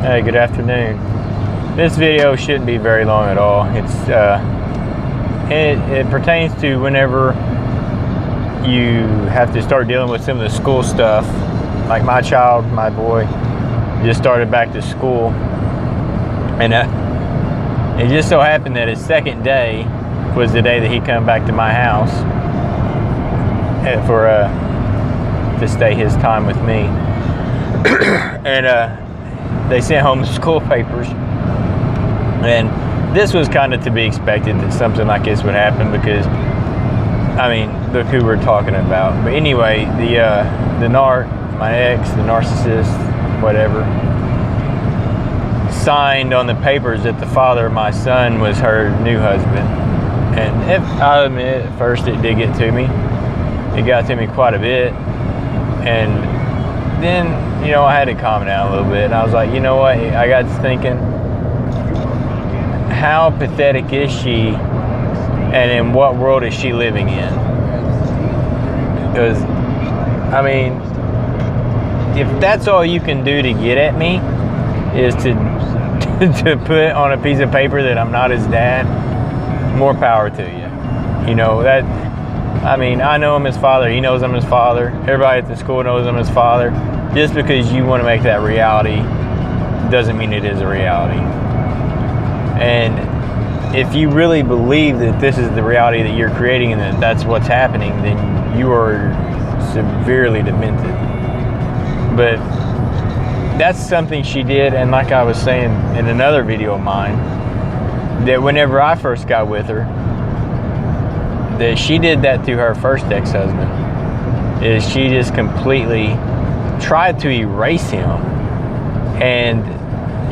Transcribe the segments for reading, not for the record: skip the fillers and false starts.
Hey, good afternoon. This video shouldn't be very long at all. It pertains to whenever you have to start dealing with some of the school stuff. Like my boy, just started back to school, and it just so happened that his second day was the day that he come back to my house to stay his time with me. And they sent home the school papers, and this was kind of to be expected that something like this would happen, because I mean, look who we're talking about. But anyway, my ex, the narcissist, whatever, signed on the papers that the father of my son was her new husband. And if I'll admit, at first it did get to me. It got to me quite a bit. And then, I had to calm down a little bit. And I was like, you know what? I got to thinking, how pathetic is she? And in what world is she living in? Because, I mean, if that's all you can do to get at me is to put on a piece of paper that I'm not his dad, more power to you. I know I'm his father. He knows I'm his father. Everybody at the school knows I'm his father. Just because you want to make that reality doesn't mean it is a reality. And if you really believe that this is the reality that you're creating and that that's what's happening, then you are severely demented. But that's something she did, and like I was saying in another video of mine, that whenever I first got with her, that she did that to her first ex-husband, is she just completely tried to erase him. And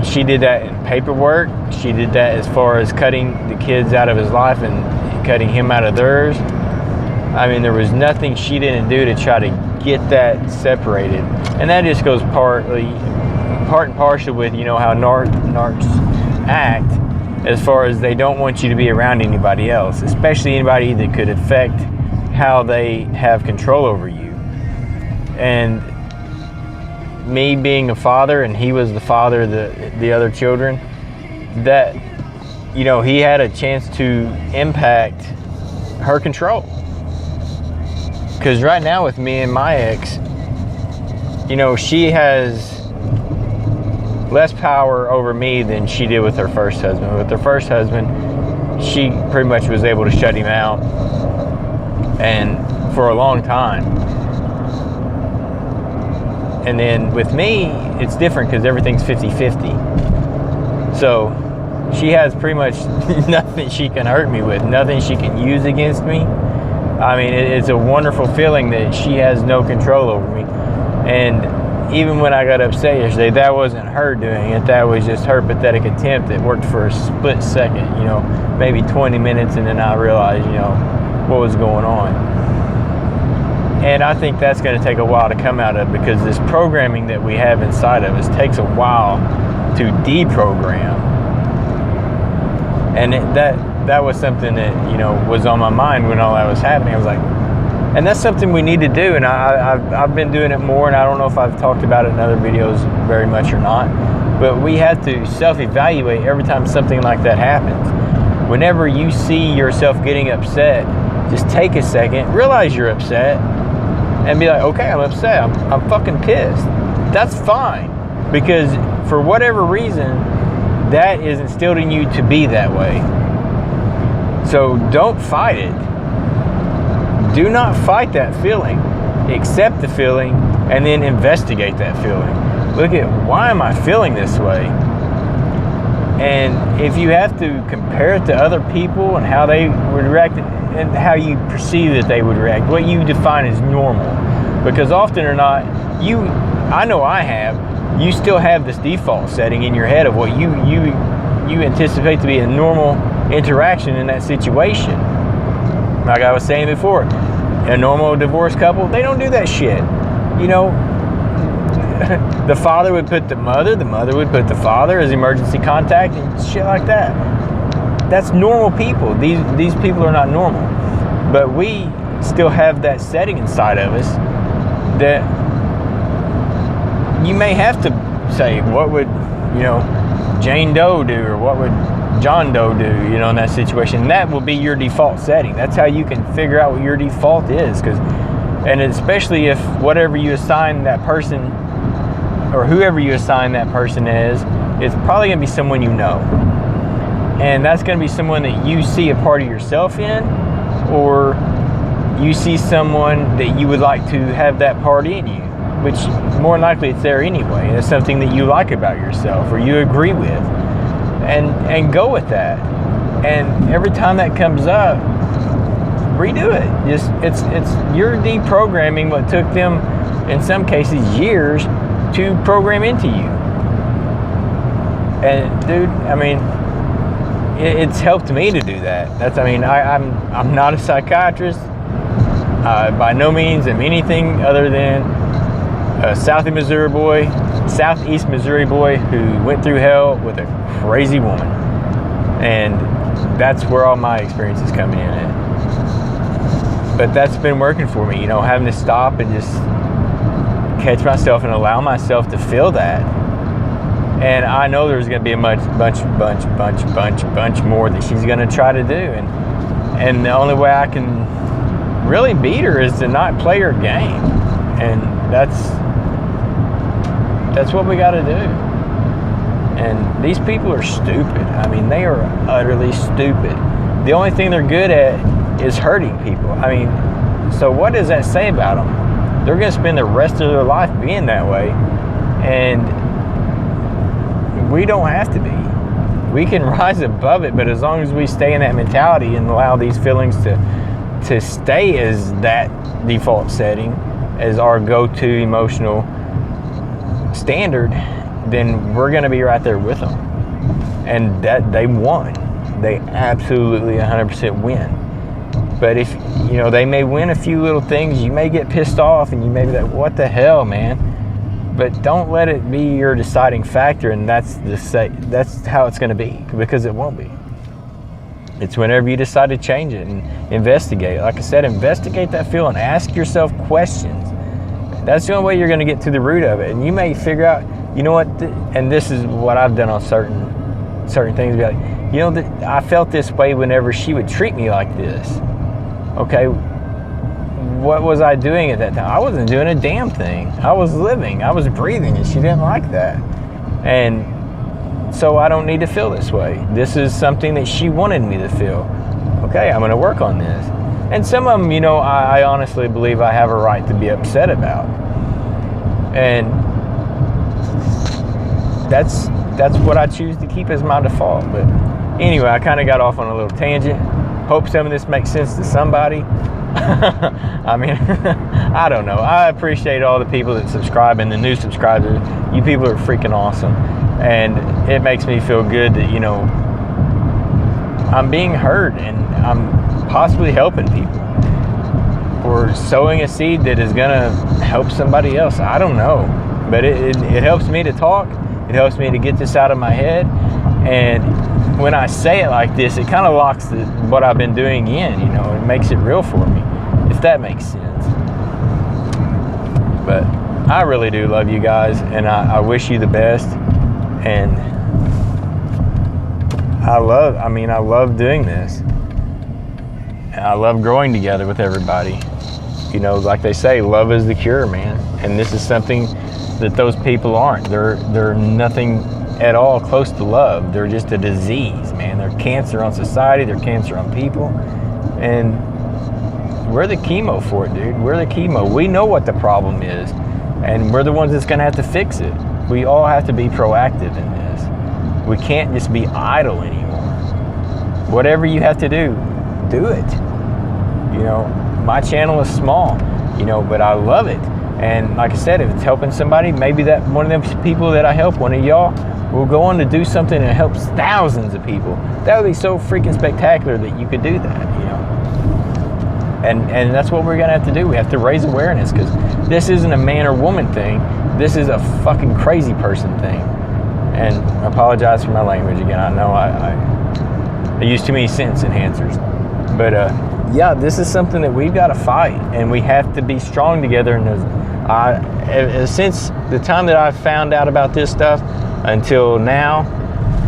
she did that in paperwork. She did that as far as cutting the kids out of his life and cutting him out of theirs. I mean, there was nothing she didn't do to try to get that separated. And that just goes part and parcel with, how narcs act, as far as they don't want you to be around anybody else, especially anybody that could affect how they have control over you. And me being a father, and he was the father of the other children, that, he had a chance to impact her control. Because right now with me and my ex, she has less power over me than she did with her first husband. With her first husband, she pretty much was able to shut him out, and for a long time. And then with me, it's different because everything's 50-50. So she has pretty much nothing she can hurt me with, nothing she can use against me. I mean, it's a wonderful feeling that she has no control over me. And even when I got upset yesterday, that wasn't her doing it. That was just her pathetic attempt that worked for a split second, maybe 20 minutes, and then I realized, what was going on. And I think that's going to take a while to come out of, because this programming that we have inside of us takes a while to deprogram. And that was something that, was on my mind when all that was happening. I was like, and that's something we need to do. And I've been doing it more, and I don't know if I've talked about it in other videos very much or not, but we have to self-evaluate every time something like that happens. Whenever you see yourself getting upset, just take a second, realize you're upset, and be like, okay, I'm upset. I'm fucking pissed. That's fine. Because for whatever reason, that is instilled in you to be that way. So don't fight it. Do not fight that feeling. Accept the feeling and then investigate that feeling. Look at, why am I feeling this way? And if you have to compare it to other people and how they would react and how you perceive that they would react, what you define as normal. Because often or not, I know I have, you still have this default setting in your head of what you anticipate to be a normal interaction in that situation. Like I was saying before, a normal divorced couple, they don't do that shit. The father would put the mother would put the father as emergency contact and shit like that. That's normal people. These people are not normal. But we still have that setting inside of us that you may have to say, what would Jane Doe do, or what would John Doe do, in that situation. That will be your default setting. That's how you can figure out what your default is. And especially if whatever you assign that person, or whoever you assign that person is, it's probably going to be someone you know. And that's going to be someone that you see a part of yourself in, or you see someone that you would like to have that part in you, which more than likely it's there anyway. It's something that you like about yourself or you agree with, and go with that. And every time that comes up, redo it. You're deprogramming what took them, in some cases, years to program into you. And dude, it's helped me to do that. I'm not a psychiatrist. By no means am anything other than a Southeast Missouri boy who went through hell with a crazy woman. And that's where all my experiences come in at. But that's been working for me, having to stop and just catch myself and allow myself to feel that. And I know there's going to be a bunch more that she's going to try to do. And the only way I can really beat her is to not play her game. And that's what we got to do. And these people are stupid. They are utterly stupid. The only thing they're good at is hurting people. So what does that say about them? They're going to spend the rest of their life being that way. And we don't have to be. We can rise above it, but as long as we stay in that mentality and allow these feelings to stay as that default setting, as our go-to emotional standard, then we're going to be right there with them. And that they won. They absolutely 100% win. But if, they may win a few little things, you may get pissed off and you may be like, what the hell, man? But don't let it be your deciding factor, and that's how it's going to be, because it won't be. It's whenever you decide to change it and investigate. Like I said, investigate that feeling. Ask yourself questions. That's the only way you're going to get to the root of it. And you may figure out, and this is what I've done on certain things. Be like, I felt this way whenever she would treat me like this. Okay, what was I doing at that time? I wasn't doing a damn thing. I was living. I was breathing, and she didn't like that. And so I don't need to feel this way. This is something that she wanted me to feel. Okay, I'm going to work on this. And some of them, I honestly believe I have a right to be upset about. And that's what I choose to keep as my default. But anyway, I kind of got off on a little tangent. Hope some of this makes sense to somebody. I don't know. I appreciate all the people that subscribe and the new subscribers. You people are freaking awesome. And it makes me feel good that, I'm being heard and I'm possibly helping people. Or sowing a seed that is going to help somebody else. I don't know. But it helps me to talk. It helps me to get this out of my head. And when I say it like this, it kind of locks what I've been doing in, it makes it real for me, if that makes sense. But I really do love you guys, and I wish you the best. And I love doing this. And I love growing together with everybody. Like they say, love is the cure, man. And this is something that those people aren't. They're nothing at all close to love. They're just a disease, man. They're cancer on society. They're cancer on people. And we're the chemo for it, dude. We're the chemo. We know what the problem is, and we're the ones that's going to have to fix it. We all have to be proactive in this. We can't just be idle anymore. Whatever you have to do it. My channel is small, but I love it. And like I said, if it's helping somebody, maybe that one of them people that I help, one of y'all, will go on to do something that helps thousands of people. That would be so freaking spectacular that you could do that, And that's what we're going to have to do. We have to raise awareness, because this isn't a man or woman thing. This is a fucking crazy person thing. And I apologize for my language again. I know I use too many sentence enhancers. But yeah, this is something that we've got to fight, and we have to be strong together. And since the time that I found out about this stuff, until now,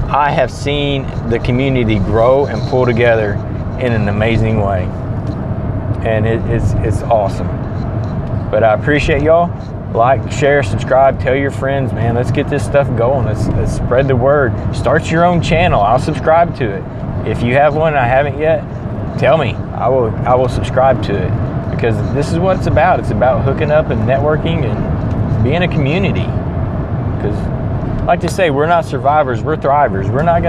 I have seen the community grow and pull together in an amazing way. And it's awesome. But I appreciate y'all. Like, share, subscribe, tell your friends, man. Let's get this stuff going. Let's spread the word. Start your own channel. I'll subscribe to it. If you have one and I haven't yet, tell me. I will subscribe to it, because this is what it's about. It's about hooking up and networking and being a community. Because, like to say, we're not survivors, we're thrivers. We're not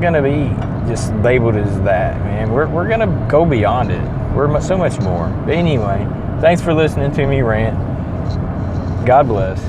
gonna be just labeled as that, man. We're gonna go beyond it. We're so much more. But anyway, thanks for listening to me rant. God bless.